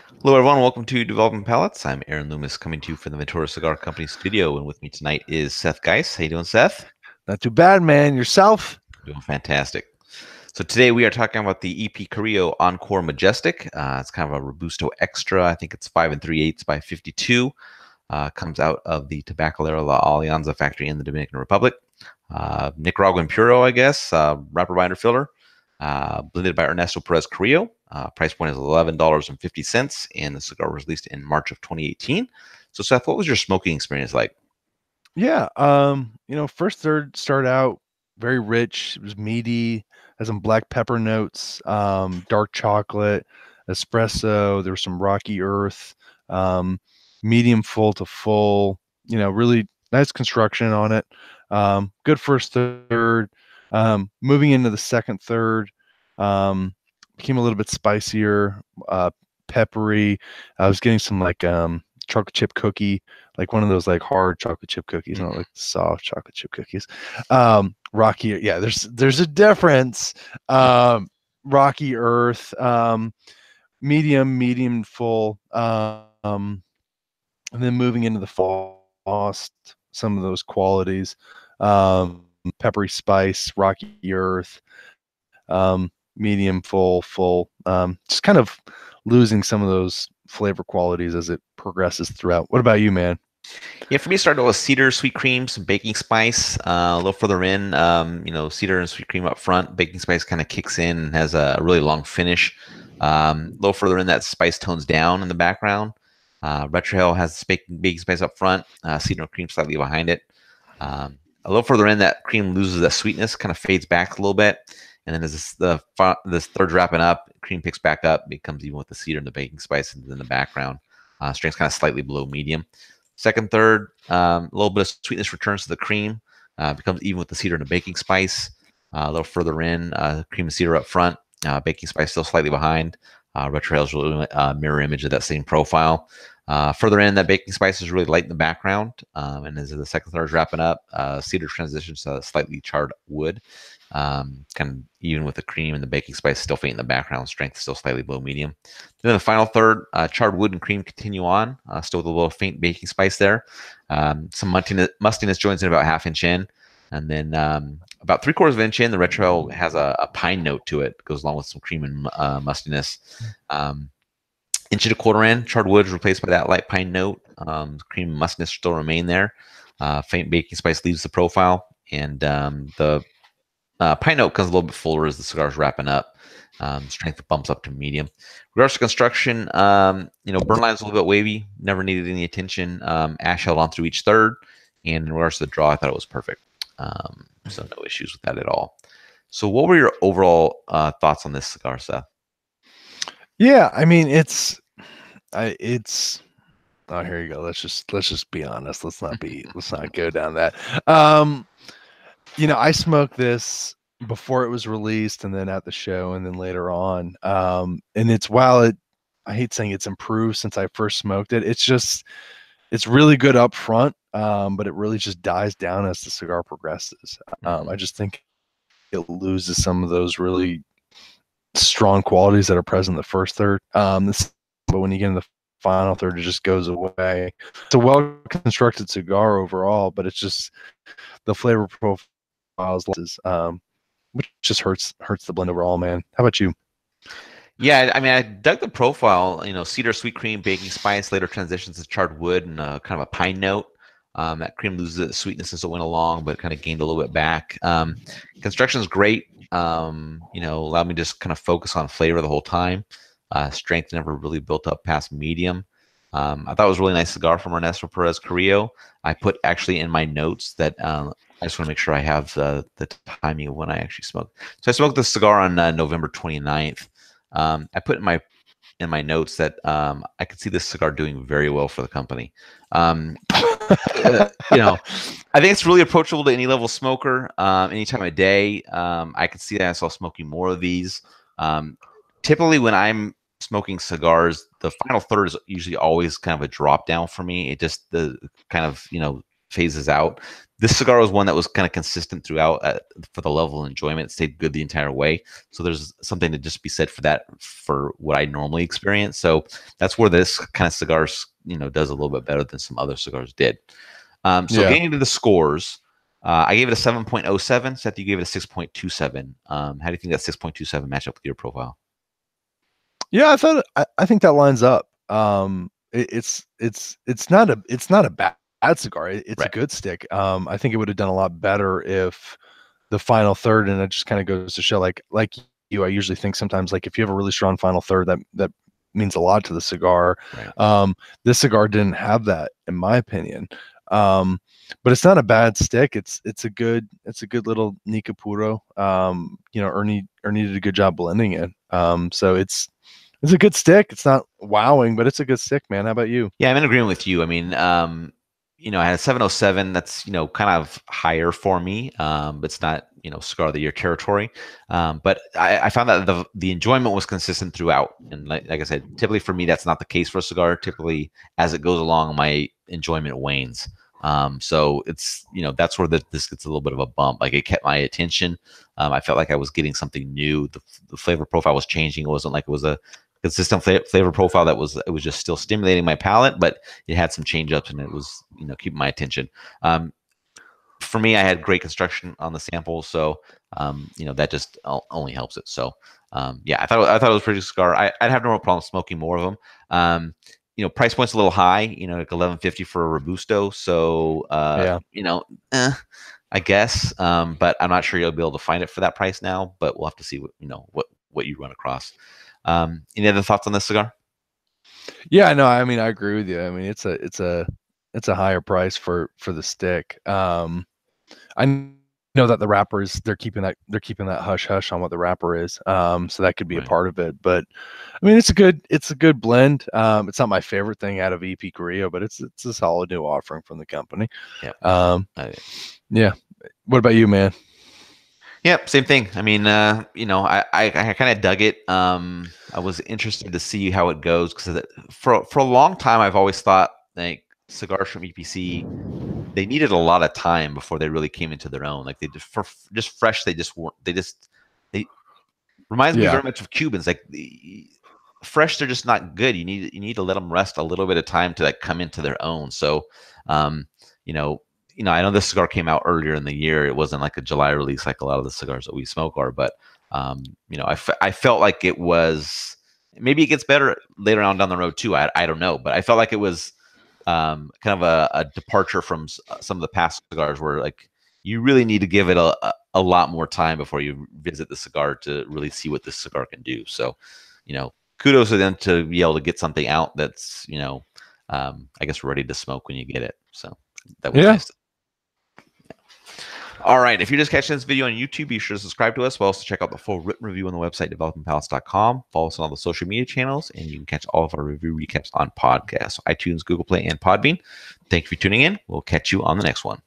Hello, everyone. Welcome to Developing Palates. I'm Aaron Loomis, coming to you from the Ventura Cigar Company studio, and with me tonight is Seth Geis. How you doing, Seth? Not too bad, man. Yourself? Doing fantastic. So today we are talking about the EP Carrillo Encore Majestic. It's kind of a Robusto Extra. I think it's 5 3/8 by 52. Comes out of the Tabacalera La Alianza factory in the Dominican Republic. Nicaraguan Puro, I guess. Wrapper binder filler. Blended by Ernesto Perez Carrillo. Price point is $11.50, and the cigar was released in March of 2018. So, Seth, what was your smoking experience like? Yeah. First third started out very rich. It was meaty, has some black pepper notes, dark chocolate, espresso. There was some rocky earth, medium full to full. Really nice construction on it. Good first third. Moving into the second third, became a little bit spicier, peppery. I was getting some chocolate chip cookie, like one of those like hard chocolate chip cookies, not like soft chocolate chip cookies. Rocky, yeah, there's a difference. Rocky earth, medium full, and then moving into the fall, lost some of those qualities. Peppery spice, rocky earth, medium full, just kind of losing some of those flavor qualities as it progresses throughout. What about you, man? Yeah, for me, it started with cedar, sweet cream, some baking spice. A little further in, cedar and sweet cream up front. Baking spice kind of kicks in and has a really long finish. A little further in, that spice tones down in the background. Retrohale has baking spice up front. Cedar and cream slightly behind it. A little further in, that cream loses that sweetness, kind of fades back a little bit. And then as this third's wrapping up, cream picks back up, becomes even with the cedar and the baking spice in the background. Strength's kind of slightly below medium. Second, third, a little bit of sweetness returns to the cream, becomes even with the cedar and the baking spice. A little further in, cream and cedar up front, baking spice still slightly behind. Retrohale is really a mirror image of that same profile. Further in, that baking spice is really light in the background, and as the second third is wrapping up, cedar transitions to slightly charred wood, kind of even with the cream and the baking spice still faint in the background. Strength still slightly below medium. Then the final third, charred wood and cream continue on, still with a little faint baking spice there. Some mustiness joins in about ½ inch in, and then about 3/4 of an inch in, the retro has a pine note to it. Goes along with some cream and mustiness. Inch and a quarter in, charred wood is replaced by that light pine note. Cream and mustiness still remain there. Faint baking spice leaves the profile, and the pine note comes a little bit fuller as the cigar is wrapping up. Strength bumps up to medium. Regards to construction, burn line's a little bit wavy. Never needed any attention. Ash held on through each third, and in regards to the draw, I thought it was perfect. So no issues with that at all. So, what were your overall thoughts on this cigar, Seth? Yeah, I mean it's oh, here you go. Let's just be honest. Let's not go down that. I smoked this before it was released, and then at the show, and then later on. And I hate saying it's improved since I first smoked it. It's really good up front, but it really just dies down as the cigar progresses. I just think it loses some of those really strong qualities that are present in the first third. But when you get in the final third, it just goes away. It's a well constructed cigar overall, but it's just the flavor profiles, which just hurts the blend overall, man. How about you? Yeah, I mean, I dug the profile. Cedar, sweet cream, baking spice. Later transitions to charred wood and kind of a pine note. That cream loses its sweetness as it went along, but kind of gained a little bit back. Construction is great. Allowed me to just kind of focus on flavor the whole time. Strength never really built up past medium. I thought it was a really nice cigar from Ernesto Perez Carrillo. I put actually in my notes that I just want to make sure I have the timing of when I actually smoked. So I smoked this cigar on November 29th. I put in my notes that I could see this cigar doing very well for the company. I think it's really approachable to any level smoker, any time of day. I could see myself smoking more of these. Typically, when I'm smoking cigars, the final third is usually always kind of a drop down for me. It just the kind of phases out. This cigar was one that was kind of consistent throughout for the level of enjoyment. It stayed good the entire way. So there's something to just be said for that, for what I normally experience. So that's where this kind of cigars, does a little bit better than some other cigars did. So Yeah. getting into the scores, I gave it a 7.07. Seth, you gave it a 6.27. How do you think that 6.27 match up with your profile? Yeah, I think that lines up. It's not a bad cigar. It's a Right. good stick. I think it would have done a lot better if the final third, and it just kind of goes to show, like you, I usually think sometimes, like, if you have a really strong final third, that means a lot to the cigar. Right. This cigar didn't have that, in my opinion. But it's not a bad stick. It's a good little Nica Puro. Ernie did a good job blending it. So it's a good stick. It's not wowing, but it's a good stick, man. How about you? Yeah, I'm in agreement with you. I mean, I had a 707. That's, kind of higher for me. But it's not, cigar of the year territory. But I found that the enjoyment was consistent throughout. And like I said, typically for me, that's not the case for a cigar. Typically, as it goes along, my enjoyment wanes. So it's, that's where this gets a little bit of a bump. Like, it kept my attention. I felt like I was getting something new. The flavor profile was changing. It wasn't like it was a consistent flavor profile it was just still stimulating my palate, but it had some change ups, and it was, keeping my attention. For me, I had great construction on the sample, so that just only helps it. So yeah, I thought it was a pretty good cigar. I'd have no problem smoking more of them. Price point's a little high, like 11.50 for a Robusto. So I guess, but I'm not sure you'll be able to find it for that price now. But we'll have to see what you run across. Any other thoughts on this cigar? Yeah, no, I mean, I agree with you. I mean, it's a higher price for the stick. I know that the wrappers, they're keeping that hush hush on what the wrapper is. So that could be a Right. part of it. But I mean, it's a good blend. It's not my favorite thing out of EP Carrillo, but it's a solid new offering from the company. Yeah. Yeah. What about you, man? Yep, same thing. I mean, I kind of dug it. I was interested to see how it goes, because for a long time I've always thought, like, cigars from EPC, they needed a lot of time before they really came into their own. Like, they just fresh, they just weren't. They reminds me Yeah. very much of Cubans. Like, fresh, they're just not good. You need to let them rest a little bit of time to, like, come into their own. So, you know, I know this cigar came out earlier in the year. It wasn't like a July release like a lot of the cigars that we smoke are, but I felt like it was, maybe it gets better later on down the road too. I don't know, but I felt like it was kind of a departure from some of the past cigars, where, like, you really need to give it a lot more time before you visit the cigar to really see what this cigar can do. So, kudos to them to be able to get something out that's, I guess, ready to smoke when you get it. So that was nice. All right. If you're just catching this video on YouTube, be sure to subscribe to us. We'll also check out the full written review on the website, developingpalates.com. Follow us on all the social media channels, and you can catch all of our review recaps on podcasts, iTunes, Google Play, and Podbean. Thank you for tuning in. We'll catch you on the next one.